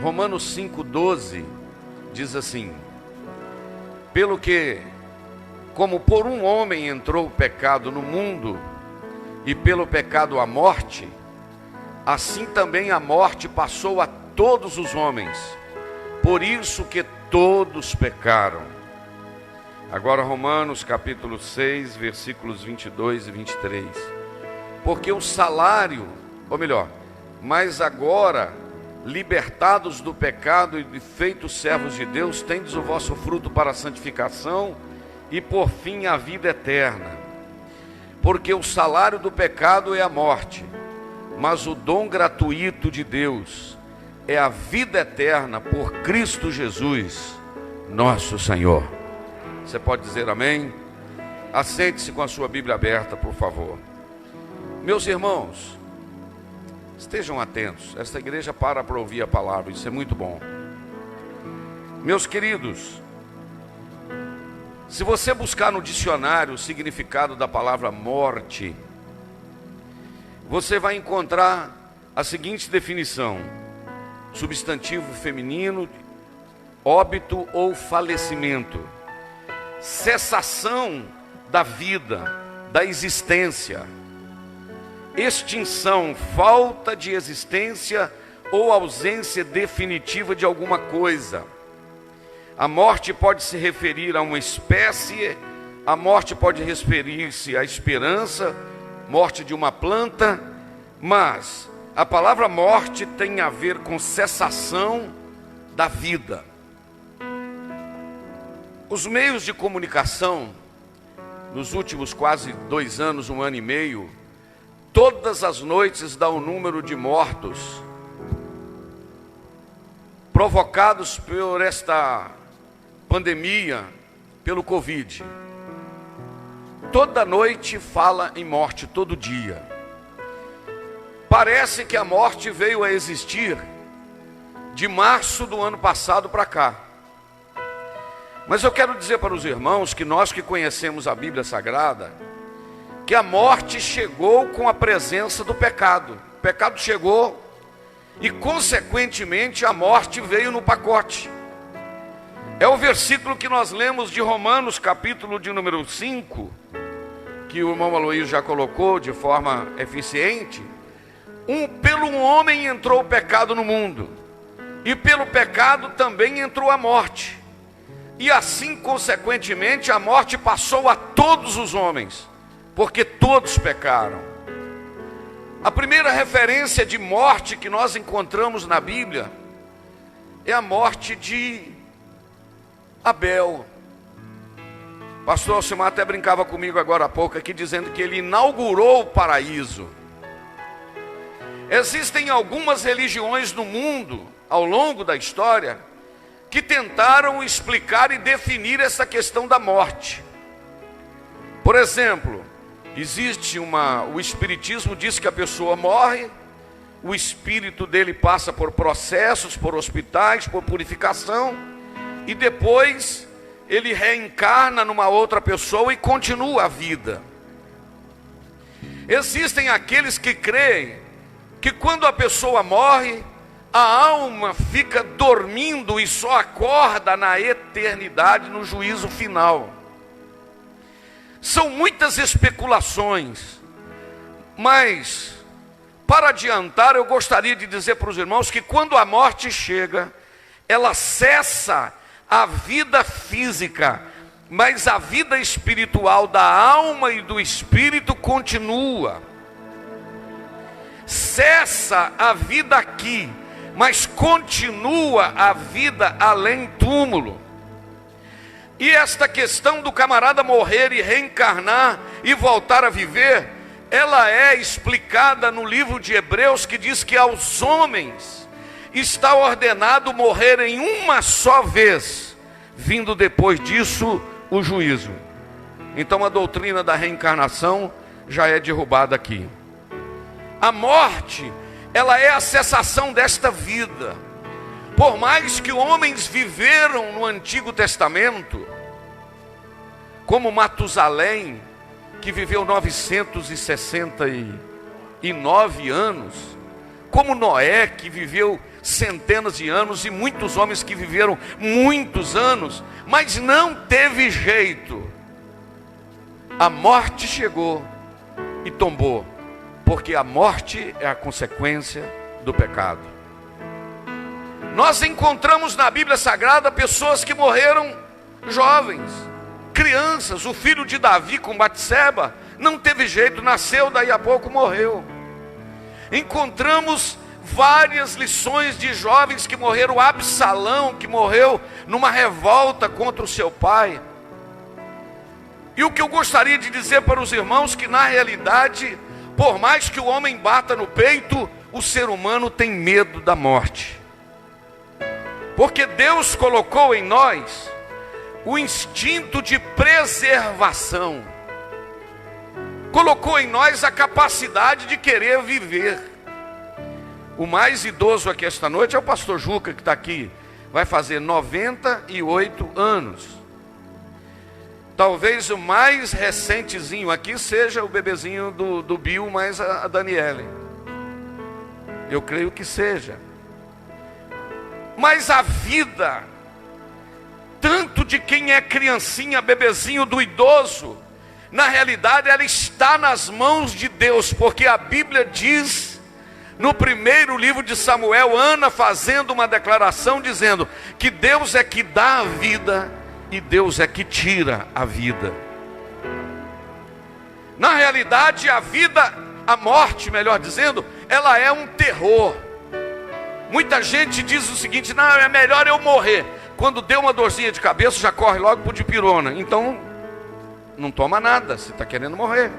Romanos 5,12 diz assim: pelo que, como por um homem entrou o pecado no mundo, e pelo pecado a morte, assim também a morte passou a todos os homens, por isso que todos pecaram. Agora Romanos capítulo 6, versículos 22 e 23. Porque o salário, ou melhor, mas agora, libertados do pecado e feitos servos de Deus, tendes o vosso fruto para a santificação e por fim a vida eterna. Porque o salário do pecado é a morte, mas o dom gratuito de Deus é a vida eterna por Cristo Jesus, nosso Senhor. Você pode dizer amém? Assente-se com a sua Bíblia aberta, por favor. Meus irmãos, estejam atentos. Esta igreja para ouvir a palavra, isso é muito bom. Meus queridos, se você buscar no dicionário o significado da palavra morte, você vai encontrar a seguinte definição: substantivo feminino, óbito ou falecimento, cessação da vida, da existência, extinção, falta de existência ou ausência definitiva de alguma coisa. A morte pode se referir a uma espécie, a morte pode referir-se à esperança, morte de uma planta, mas a palavra morte tem a ver com cessação da vida. Os meios de comunicação, nos últimos quase 2 anos, 1 ano e meio, todas as noites dá o número de mortos provocados por esta pandemia, pelo Covid. Toda noite fala em morte, todo dia. Parece que a morte veio a existir de março do ano passado para cá. Mas eu quero dizer para os irmãos que nós que conhecemos a Bíblia Sagrada, que a morte chegou com a presença do pecado. O pecado chegou e, consequentemente, a morte veio no pacote. É o versículo que nós lemos de Romanos, capítulo de número 5, que o irmão Aloysio já colocou de forma eficiente. Pelo um homem entrou o pecado no mundo, e pelo pecado também entrou a morte. E assim, consequentemente, a morte passou a todos os homens, porque todos pecaram. A primeira referência de morte que nós encontramos na Bíblia é a morte de Abel. Pastor Alcimar até brincava comigo agora há pouco aqui, dizendo que ele inaugurou o paraíso. Existem algumas religiões no mundo, ao longo da história, que tentaram explicar e definir essa questão da morte. Por exemplo, existe o Espiritismo diz que a pessoa morre, o espírito dele passa por processos, por hospitais, por purificação, e depois ele reencarna numa outra pessoa e continua a vida. Existem aqueles que creem que quando a pessoa morre, a alma fica dormindo e só acorda na eternidade, no juízo final. São muitas especulações, mas para adiantar, eu gostaria de dizer para os irmãos que quando a morte chega, ela cessa a vida física, mas a vida espiritual da alma e do espírito continua. Cessa a vida aqui, mas continua a vida além túmulo. E esta questão do camarada morrer e reencarnar e voltar a viver, ela é explicada no livro de Hebreus, que diz que aos homens está ordenado morrer em uma só vez, vindo depois disso o juízo. Então a doutrina da reencarnação já é derrubada aqui. A morte, ela é a cessação desta vida. Por mais que homens viveram no Antigo Testamento, como Matusalém, que viveu 969 anos, como Noé, que viveu centenas de anos, e muitos homens que viveram muitos anos, mas não teve jeito. A morte chegou e tombou, porque a morte é a consequência do pecado. Nós encontramos na Bíblia Sagrada pessoas que morreram jovens, crianças. O filho de Davi com Batseba não teve jeito, nasceu, daí a pouco morreu. Encontramos várias lições de jovens que morreram. Absalão, que morreu numa revolta contra o seu pai. E o que eu gostaria de dizer para os irmãos, que na realidade, por mais que o homem bata no peito, o ser humano tem medo da morte. Porque Deus colocou em nós o instinto de preservação. Colocou em nós a capacidade de querer viver. O mais idoso aqui esta noite é o pastor Juca, que está aqui. Vai fazer 98 anos. Talvez o mais recentezinho aqui seja o bebezinho do Bill, mais a Daniele. Eu creio que seja. Mas a vida, tanto de quem é criancinha, bebezinho, do idoso, na realidade ela está nas mãos de Deus, porque a Bíblia diz, no primeiro livro de Samuel, Ana fazendo uma declaração dizendo que Deus é que dá a vida e Deus é que tira a vida. Na realidade a vida, a morte, melhor dizendo, ela é um terror. Muita gente diz o seguinte: não, é melhor eu morrer. Quando deu uma dorzinha de cabeça, já corre logo para o dipirona. Então, não toma nada, você está querendo morrer.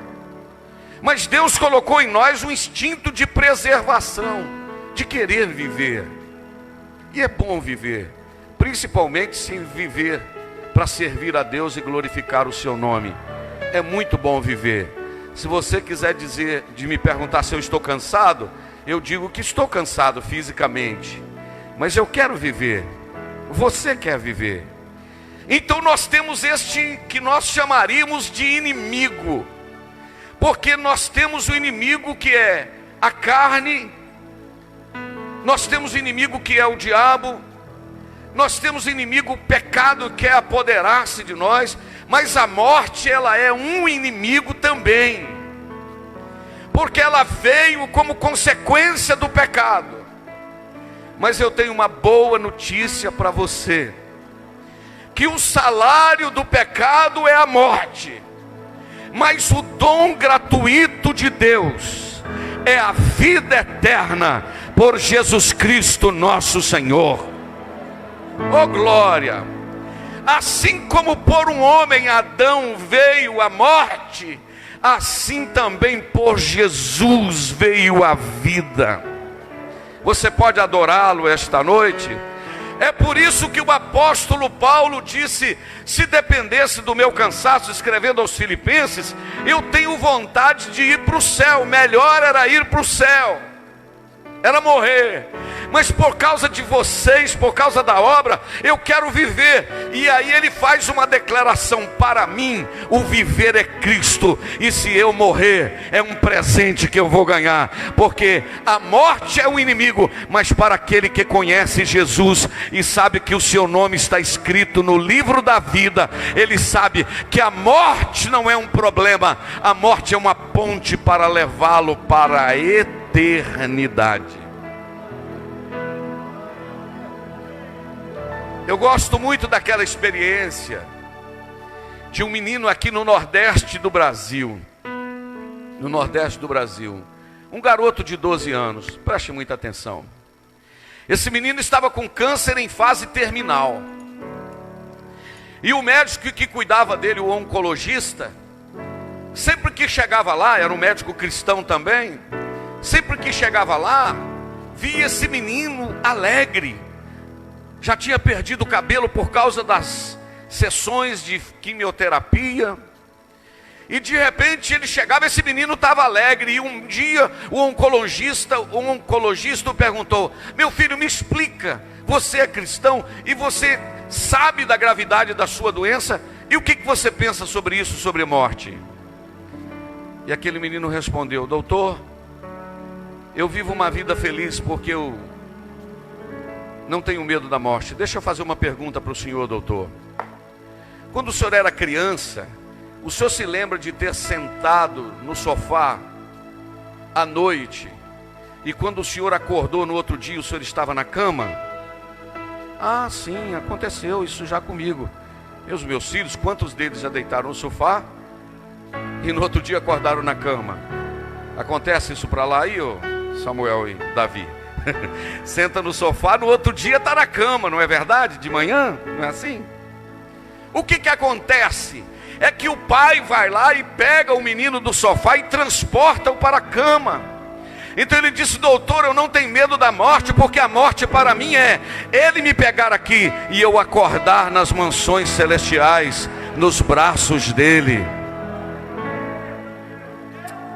Mas Deus colocou em nós um instinto de preservação, de querer viver. E é bom viver, principalmente se viver para servir a Deus e glorificar o seu nome. É muito bom viver. Se você quiser dizer, de me perguntar se eu estou cansado, eu digo que estou cansado fisicamente, mas eu quero viver. Você quer viver. Então nós temos este que nós chamaríamos de inimigo, porque nós temos o inimigo que é a carne, nós temos o inimigo que é o diabo, nós temos o inimigo, o pecado, que quer apoderar-se de nós, mas a morte, ela é um inimigo também, porque ela veio como consequência do pecado. Mas eu tenho uma boa notícia para você, que o salário do pecado é a morte, mas o dom gratuito de Deus é a vida eterna por Jesus Cristo nosso Senhor. Oh glória! Assim como por um homem Adão veio a morte, assim também por Jesus veio a vida. Você pode adorá-lo esta noite? É por isso que o apóstolo Paulo disse: se dependesse do meu cansaço, escrevendo aos Filipenses, eu tenho vontade de ir para o céu. Melhor era ir para o céu, era morrer. Mas por causa de vocês, por causa da obra, eu quero viver. E aí ele faz uma declaração: para mim o viver é Cristo, e se eu morrer é um presente que eu vou ganhar. Porque a morte é o inimigo, mas para aquele que conhece Jesus e sabe que o seu nome está escrito no livro da vida, ele sabe que a morte não é um problema, a morte é uma ponte para levá-lo para a eternidade. Eu gosto muito daquela experiência de um menino aqui no Nordeste do Brasil. No Nordeste do Brasil. Um garoto de 12 anos, preste muita atenção. Esse menino estava com câncer em fase terminal. E o médico que cuidava dele, o oncologista, sempre que chegava lá, era um médico cristão também, sempre que chegava lá, via esse menino alegre. Já tinha perdido o cabelo por causa das sessões de quimioterapia. E de repente ele chegava, esse menino estava alegre. E um dia o oncologista o perguntou: meu filho, me explica, você é cristão e você sabe da gravidade da sua doença, e o que você pensa sobre isso, sobre morte? E aquele menino respondeu: doutor, Eu vivo uma vida feliz porque eu não tenho medo da morte. Deixa eu fazer uma pergunta para o senhor, doutor. Quando o senhor era criança, o senhor se lembra de ter sentado no sofá à noite e quando o senhor acordou no outro dia, o senhor estava na cama? Ah, sim, aconteceu isso já comigo. E os meus filhos, quantos deles já deitaram no sofá e no outro dia acordaram na cama? Acontece isso para lá aí, ô Samuel e Davi? Senta no sofá, no outro dia está na cama, não é verdade? De manhã, não é assim? O que acontece? É que o pai vai lá e pega o menino do sofá e transporta-o para a cama. Então ele disse: doutor, eu não tenho medo da morte, porque a morte para mim é ele me pegar aqui e eu acordar nas mansões celestiais, nos braços dele.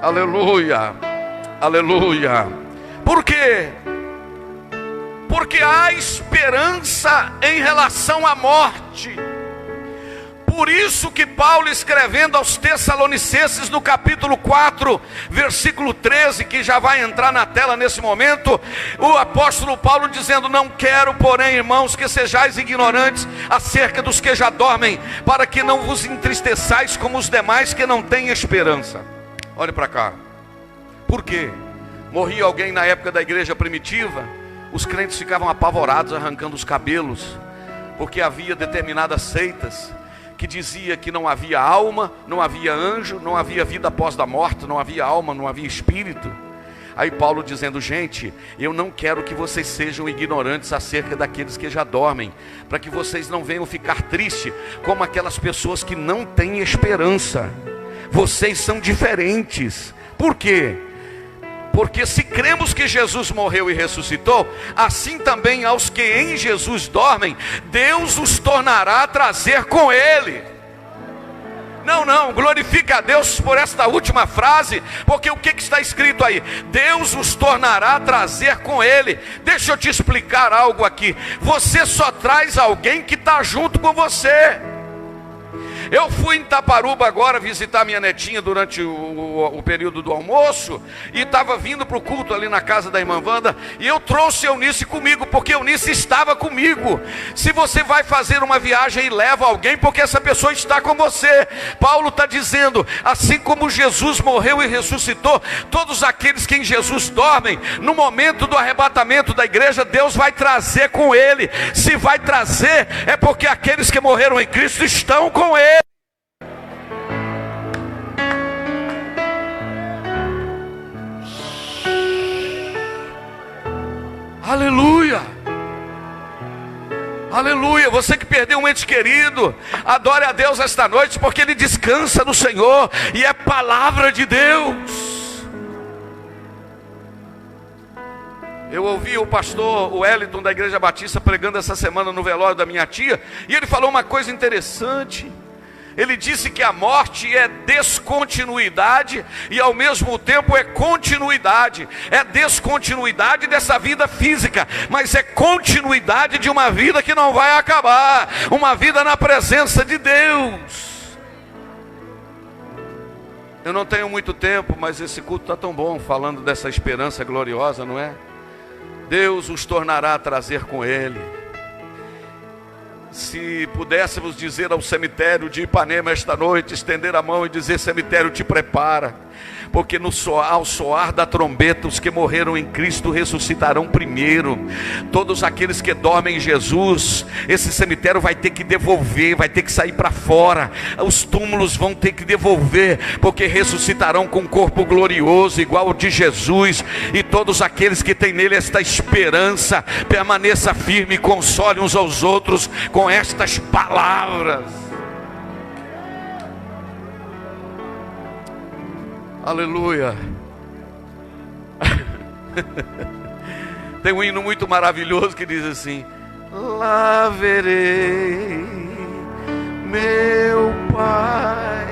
Aleluia, aleluia. Por quê? Porque há esperança em relação à morte. Por isso que Paulo, escrevendo aos Tessalonicenses no capítulo 4, versículo 13, que já vai entrar na tela nesse momento, o apóstolo Paulo dizendo: não quero, porém, irmãos, que sejais ignorantes acerca dos que já dormem, para que não vos entristeçais como os demais que não têm esperança. Olhe para cá. Por quê? Morria alguém na época da igreja primitiva, os crentes ficavam apavorados, arrancando os cabelos, porque havia determinadas seitas que dizia que não havia alma, não havia anjo, não havia vida após a morte, não havia alma, não havia espírito. Aí Paulo dizendo: gente, eu não quero que vocês sejam ignorantes acerca daqueles que já dormem, para que vocês não venham ficar tristes como aquelas pessoas que não têm esperança. Vocês são diferentes. Por quê? Porque se cremos que Jesus morreu e ressuscitou, assim também aos que em Jesus dormem, Deus os tornará a trazer com Ele. Não, glorifica a Deus por esta última frase, porque o que está escrito aí? Deus os tornará a trazer com Ele. Deixa eu te explicar algo aqui. Você só traz alguém que está junto com você. Eu fui em Taparuba agora visitar minha netinha durante o período do almoço, e estava vindo para o culto ali na casa da irmã Wanda, e eu trouxe Eunice comigo, porque Eunice estava comigo. Se você vai fazer uma viagem e leva alguém, porque essa pessoa está com você. Paulo está dizendo: assim como Jesus morreu e ressuscitou, todos aqueles que em Jesus dormem, no momento do arrebatamento da igreja, Deus vai trazer com Ele. Se vai trazer, é porque aqueles que morreram em Cristo estão com Ele. Aleluia, aleluia. Você que perdeu um ente querido, adore a Deus esta noite, porque ele descansa no Senhor, e é palavra de Deus. Eu ouvi o pastor Wellington da Igreja Batista pregando essa semana no velório da minha tia, e ele falou uma coisa interessante. Ele disse que a morte é descontinuidade e ao mesmo tempo é continuidade. É descontinuidade dessa vida física, mas é continuidade de uma vida que não vai acabar, uma vida na presença de Deus. Eu não tenho muito tempo, mas esse culto está tão bom, falando dessa esperança gloriosa, não é? Deus os tornará a trazer com Ele. Se pudéssemos dizer ao cemitério de Ipanema esta noite, estender a mão e dizer: cemitério, te prepara, porque ao soar da trombeta, os que morreram em Cristo ressuscitarão primeiro. Todos aqueles que dormem em Jesus, esse cemitério vai ter que devolver, vai ter que sair para fora. Os túmulos vão ter que devolver, porque ressuscitarão com um corpo glorioso, igual ao de Jesus. E todos aqueles que têm nele esta esperança, permaneça firme e console uns aos outros com estas palavras. Aleluia. Tem um hino muito maravilhoso que diz assim: lá verei meu Pai,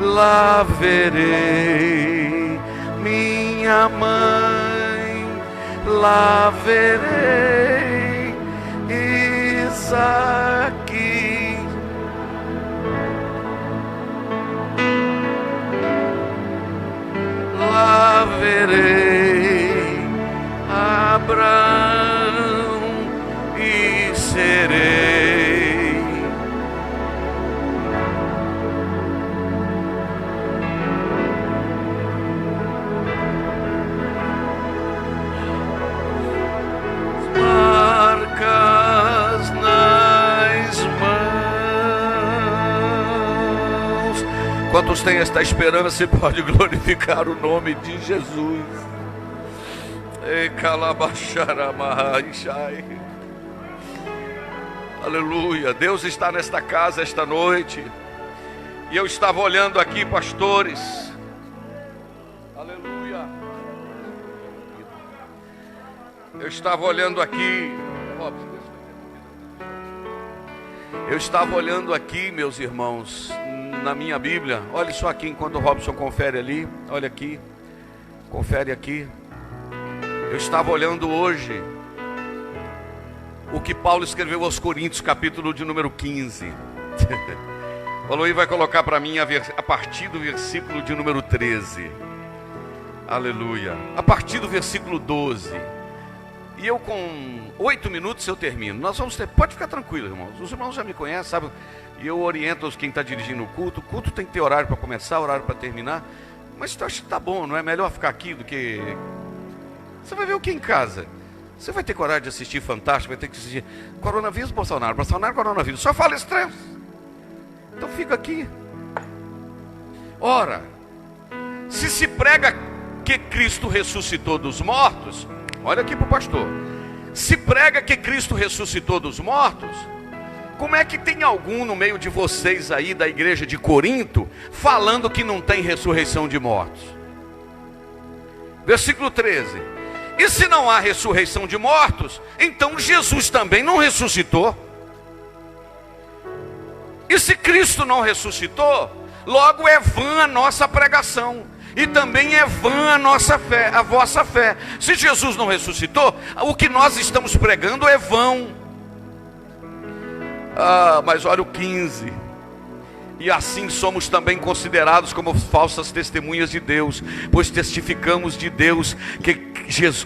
lá verei minha mãe, lá verei Isaque. Lá verei serei. Marcas nas mãos. Quantos têm esta esperança e pode glorificar o nome de Jesus? Aleluia. Deus está nesta casa esta noite. E eu estava olhando aqui, pastores. Aleluia. Eu estava olhando aqui. Eu estava olhando aqui, meus irmãos, na minha Bíblia. Olha só aqui, enquanto o Robson confere ali. Olha aqui. Confere aqui. Eu estava olhando hoje o que Paulo escreveu aos Coríntios, capítulo de número 15. O Aloy vai colocar para mim a partir do versículo de número 13. Aleluia. A partir do versículo 12. E eu com 8 minutos eu termino. Nós vamos ter, pode ficar tranquilo, irmãos. Os irmãos já me conhecem, sabe? E eu oriento quem está dirigindo o culto. O culto tem que ter horário para começar, horário para terminar. Mas eu acho que está bom, não é melhor ficar aqui do que... Você vai ver o que em casa? Você vai ter coragem de assistir Fantástico, vai ter que assistir Coronavírus, Bolsonaro, Coronavírus. Só fala extremos. Então fica aqui. Ora, se prega que Cristo ressuscitou dos mortos, olha aqui para o pastor. Se prega que Cristo ressuscitou dos mortos, como é que tem algum no meio de vocês aí da igreja de Corinto falando que não tem ressurreição de mortos? Versículo 13. E se não há ressurreição de mortos, então Jesus também não ressuscitou. E se Cristo não ressuscitou, logo é vã a nossa pregação, e também é vã a nossa fé, a vossa fé. Se Jesus não ressuscitou, o que nós estamos pregando é vão. Mas olha o 15. E assim somos também considerados como falsas testemunhas de Deus, pois testificamos de Deus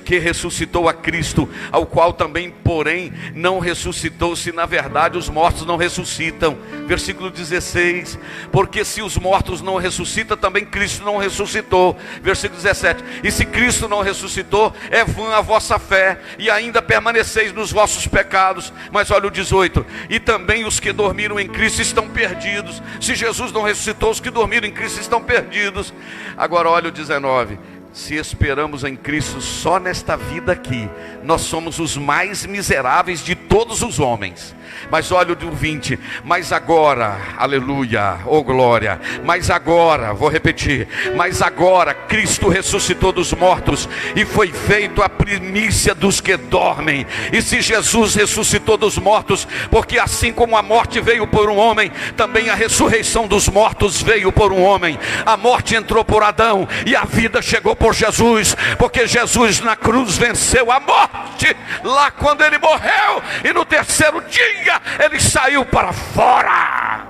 que ressuscitou a Cristo, ao qual também, porém, não ressuscitou, se na verdade os mortos não ressuscitam. Versículo 16. Porque se os mortos não ressuscitam, também Cristo não ressuscitou. Versículo 17. E se Cristo não ressuscitou, é vã a vossa fé, e ainda permaneceis nos vossos pecados. Mas olha o 18. E também os que dormiram em Cristo estão perdidos. Se Jesus não ressuscitou, os que dormiram em Cristo estão perdidos. Agora olha o 19. Se esperamos em Cristo só nesta vida aqui, nós somos os mais miseráveis de todos os homens. Mas olha o 20. Mas agora, aleluia, oh glória. Mas agora, vou repetir. Mas agora Cristo ressuscitou dos mortos e foi feito a primícia dos que dormem. E se Jesus ressuscitou dos mortos, porque assim como a morte veio por um homem, também a ressurreição dos mortos veio por um homem. A morte entrou por Adão e a vida chegou por Jesus, porque Jesus na cruz venceu a morte lá quando ele morreu, e no terceiro dia ele saiu para fora.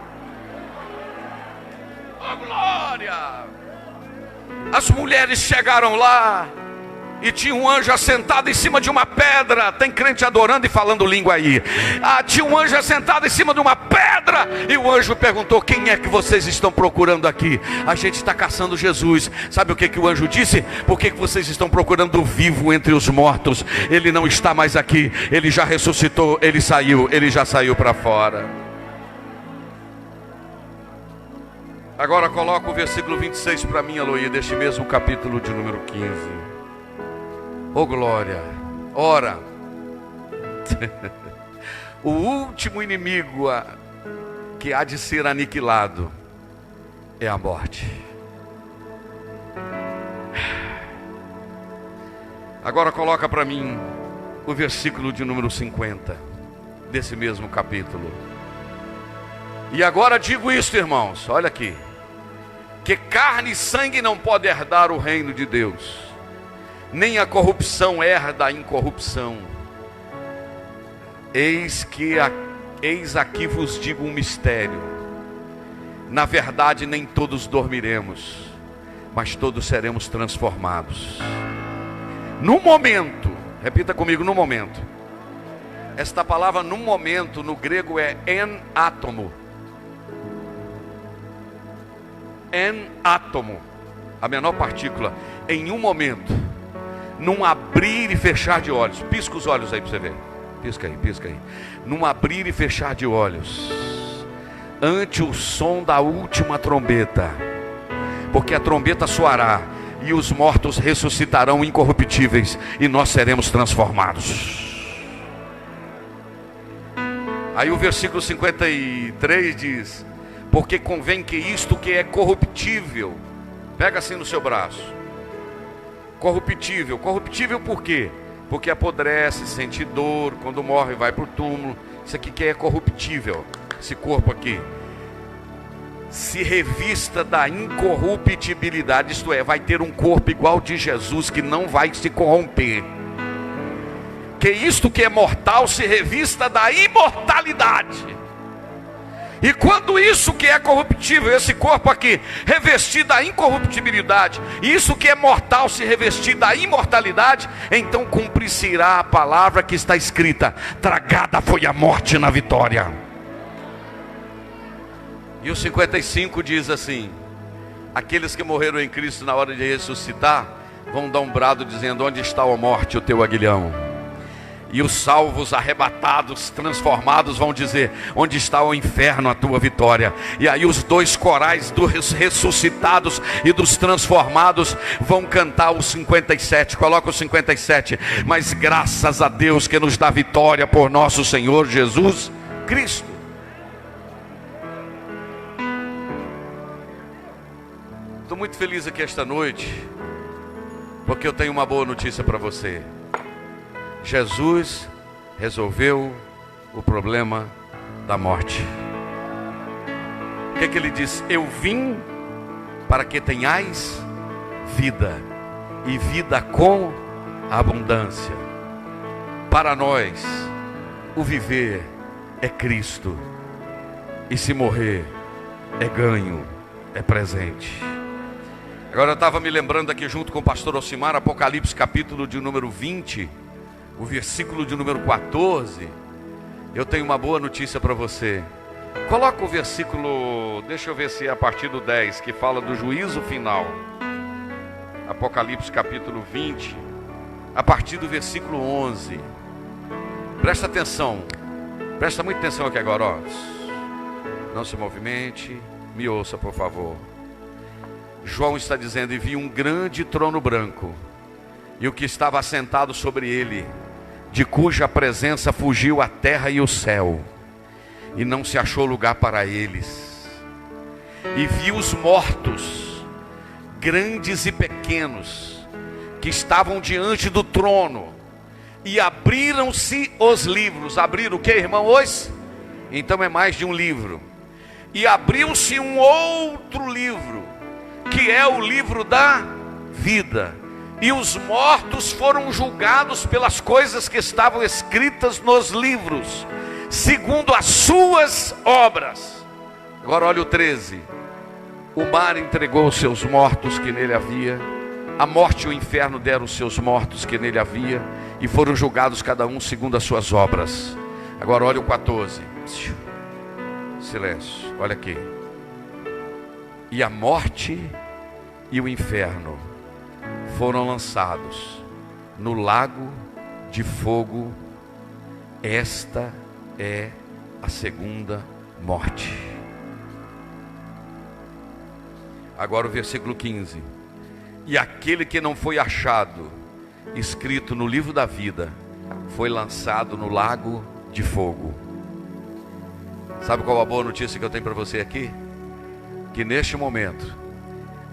Oh glória! As mulheres chegaram lá e tinha um anjo assentado em cima de uma pedra. Tem crente adorando e falando língua aí. Tinha um anjo assentado em cima de uma pedra. E o anjo perguntou: quem é que vocês estão procurando aqui? A gente está caçando Jesus. Sabe o que o anjo disse? Por que vocês estão procurando o vivo entre os mortos? Ele não está mais aqui. Ele já ressuscitou. Ele saiu. Ele já saiu para fora. Agora coloca o versículo 26 para mim, Aloí, deste mesmo capítulo de número 15. Oh glória! Ora, o último inimigo que há de ser aniquilado é a morte. Agora coloca para mim o versículo de número 50 desse mesmo capítulo. E agora digo isto, irmãos, olha aqui: que carne e sangue não podem herdar o reino de Deus, nem a corrupção herda a incorrupção. Eis aqui vos digo um mistério: na verdade nem todos dormiremos, mas todos seremos transformados. No momento, repita comigo, no momento. Esta palavra no momento no grego é en átomo. En átomo, a menor partícula, em um momento, num abrir e fechar de olhos. Pisca os olhos aí para você ver. Pisca aí, pisca aí. Num abrir e fechar de olhos, ante o som da última trombeta, porque a trombeta soará e os mortos ressuscitarão incorruptíveis e nós seremos transformados. Aí o versículo 53 diz: porque convém que isto que é corruptível, pega assim no seu braço, corruptível por quê? Porque apodrece, sente dor, quando morre vai para o túmulo. Isso aqui que é corruptível, esse corpo aqui, se revista da incorruptibilidade, isto é, vai ter um corpo igual de Jesus, que não vai se corromper. Que isto que é mortal se revista da imortalidade. E quando isso que é corruptível, esse corpo aqui, revestir da incorruptibilidade, e isso que é mortal se revestir da imortalidade, então cumprir-se-irá a palavra que está escrita: tragada foi a morte na vitória. E o 55 diz assim: aqueles que morreram em Cristo na hora de ressuscitar, vão dar um brado dizendo: onde está, ó morte, o teu aguilhão? E os salvos, arrebatados, transformados vão dizer: onde está, o inferno, a tua vitória? E aí os dois corais dos ressuscitados e dos transformados vão cantar o 57. Coloca o 57. Mas graças a Deus que nos dá vitória por nosso Senhor Jesus Cristo. Estou muito feliz aqui esta noite, porque eu tenho uma boa notícia para você. Jesus resolveu o problema da morte. O que ele diz? Eu vim para que tenhais vida, e vida com abundância. Para nós, o viver é Cristo, e se morrer é ganho, é presente. Agora eu estava me lembrando aqui junto com o pastor Alcimar, Apocalipse capítulo de número 20, o versículo de número 14, eu tenho uma boa notícia para você. Coloca o versículo, deixa eu ver se é a partir do 10, que fala do juízo final. Apocalipse capítulo 20, a partir do versículo 11. Presta atenção, presta muita atenção aqui agora, ó. Não se movimente, me ouça por favor. João está dizendo: e vi um grande trono branco, e o que estava assentado sobre ele, de cuja presença fugiu a terra e o céu, e não se achou lugar para eles. E vi os mortos, grandes e pequenos, que estavam diante do trono, e abriram-se os livros. Abriram o que, irmão, hoje? Então é mais de um livro. E abriu-se um outro livro, que é o livro da vida. E os mortos foram julgados pelas coisas que estavam escritas nos livros, segundo as suas obras. Agora olha o 13. O mar entregou os seus mortos que nele havia, a morte e o inferno deram os seus mortos que nele havia, e foram julgados cada um segundo as suas obras. Agora olha o 14. Silêncio, olha aqui. E a morte e o inferno foram lançados no lago de fogo. Esta é a segunda morte. Agora o versículo 15. E aquele que não foi achado escrito no livro da vida foi lançado no lago de fogo. Sabe qual a boa notícia que eu tenho para você aqui? Que neste momento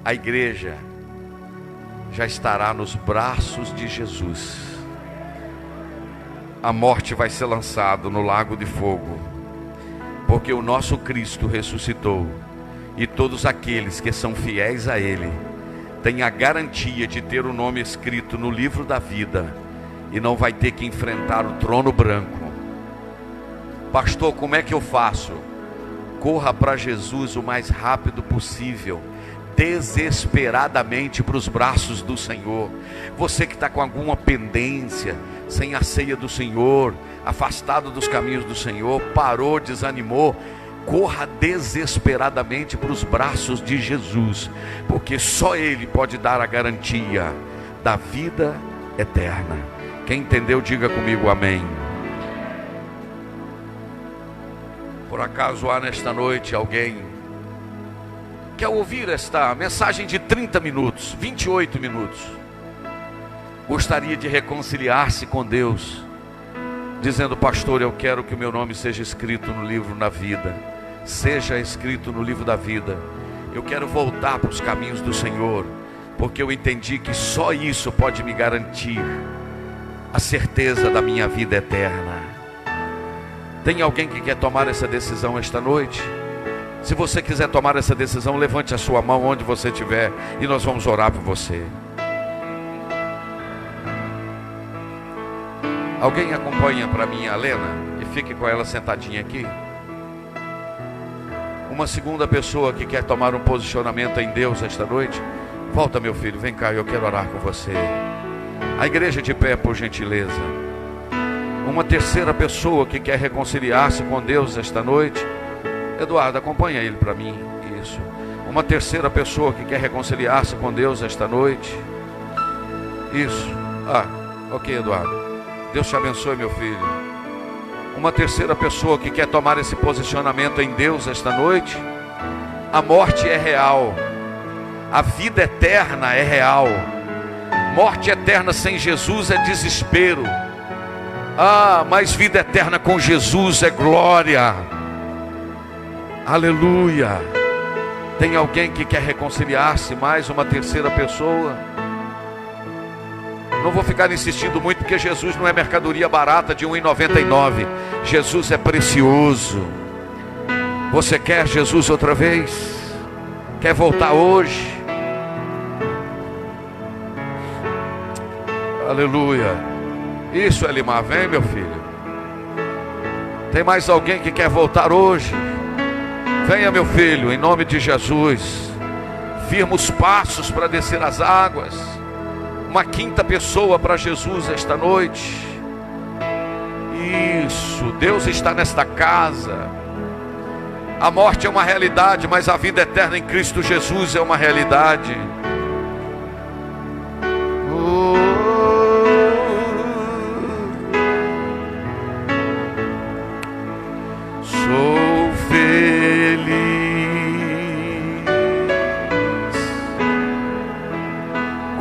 a igreja já estará nos braços de Jesus. A morte vai ser lançada no lago de fogo, porque o nosso Cristo ressuscitou, e todos aqueles que são fiéis a Ele têm a garantia de ter o nome escrito no livro da vida, e não vai ter que enfrentar o trono branco. Pastor, como é que eu faço? Corra para Jesus o mais rápido possível. desesperadamente para os braços do Senhor. Você que está com alguma pendência, sem a ceia do Senhor, afastado dos caminhos do Senhor, parou, desanimou, corra desesperadamente para os braços de Jesus, porque só Ele pode dar a garantia da vida eterna. Quem entendeu, diga comigo amém. Por acaso há nesta noite alguém que ao ouvir esta mensagem de 30 minutos, 28 minutos, gostaria de reconciliar-se com Deus, dizendo: pastor, eu quero que o meu nome seja escrito no livro da vida, seja escrito no livro da vida. Eu quero voltar para os caminhos do Senhor, porque eu entendi que só isso pode me garantir a certeza da minha vida eterna. Tem alguém que quer tomar essa decisão esta noite? Se você quiser tomar essa decisão, levante a sua mão onde você estiver e nós vamos orar por você. Alguém acompanha para mim a Lena e fique com ela sentadinha aqui. Uma segunda pessoa que quer tomar um posicionamento em Deus esta noite, volta, meu filho, vem cá, eu quero orar com você. A igreja de pé, por gentileza. Uma terceira pessoa que quer reconciliar-se com Deus esta noite, Eduardo, acompanha ele para mim. Isso. Uma terceira pessoa que quer reconciliar-se com Deus esta noite. Isso. Ok, Eduardo. Deus te abençoe, meu filho. Uma terceira pessoa que quer tomar esse posicionamento em Deus esta noite. A morte é real, a vida eterna é real. Morte eterna sem Jesus é desespero. Mas vida eterna com Jesus é glória. Aleluia. Tem alguém que quer reconciliar-se? Mais uma terceira pessoa? Não vou ficar insistindo muito, porque Jesus não é mercadoria barata de R$1,99. Jesus é precioso. Você quer Jesus outra vez? Quer voltar hoje? Aleluia. Isso, Elimar, vem, meu filho. Tem mais alguém que quer voltar hoje? Venha, meu filho, em nome de Jesus. Firma os passos para descer as águas. Uma quinta pessoa para Jesus esta noite. Isso, Deus está nesta casa. A morte é uma realidade, mas a vida eterna em Cristo Jesus é uma realidade. Sou feliz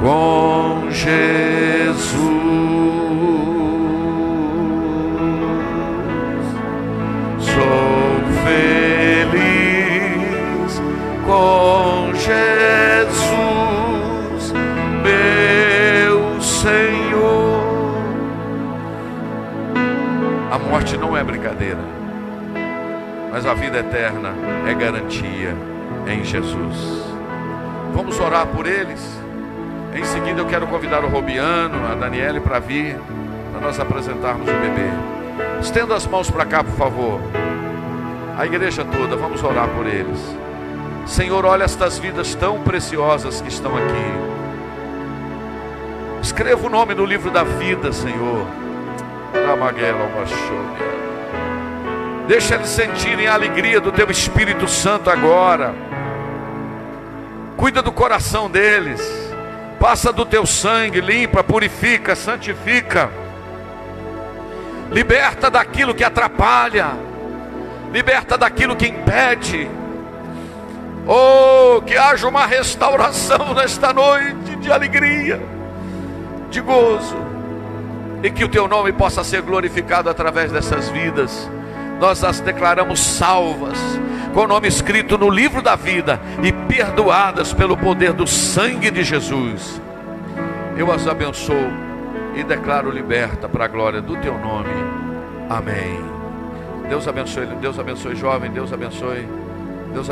com Jesus. Sou feliz com Jesus, meu Senhor. A morte não é brincadeira, mas a vida eterna é garantia em Jesus. Vamos orar por eles. Em seguida eu quero convidar o Robiano, a Daniele para vir, para nós apresentarmos o bebê. Estenda as mãos para cá, por favor. A igreja toda, vamos orar por eles. Senhor, olha estas vidas tão preciosas que estão aqui. Escreva o nome no livro da vida, Senhor. Deixa eles sentirem a alegria do Teu Espírito Santo agora. Cuida do coração deles. Passa do Teu sangue, limpa, purifica, santifica. Liberta daquilo que atrapalha. Liberta daquilo que impede. Oh, que haja uma restauração nesta noite de alegria, de gozo, e que o Teu nome possa ser glorificado através dessas vidas. Nós as declaramos salvas, com o nome escrito no livro da vida e perdoadas pelo poder do sangue de Jesus. Eu as abençoo e declaro liberta para a glória do Teu nome. Amém. Deus abençoe, jovem, Deus abençoe.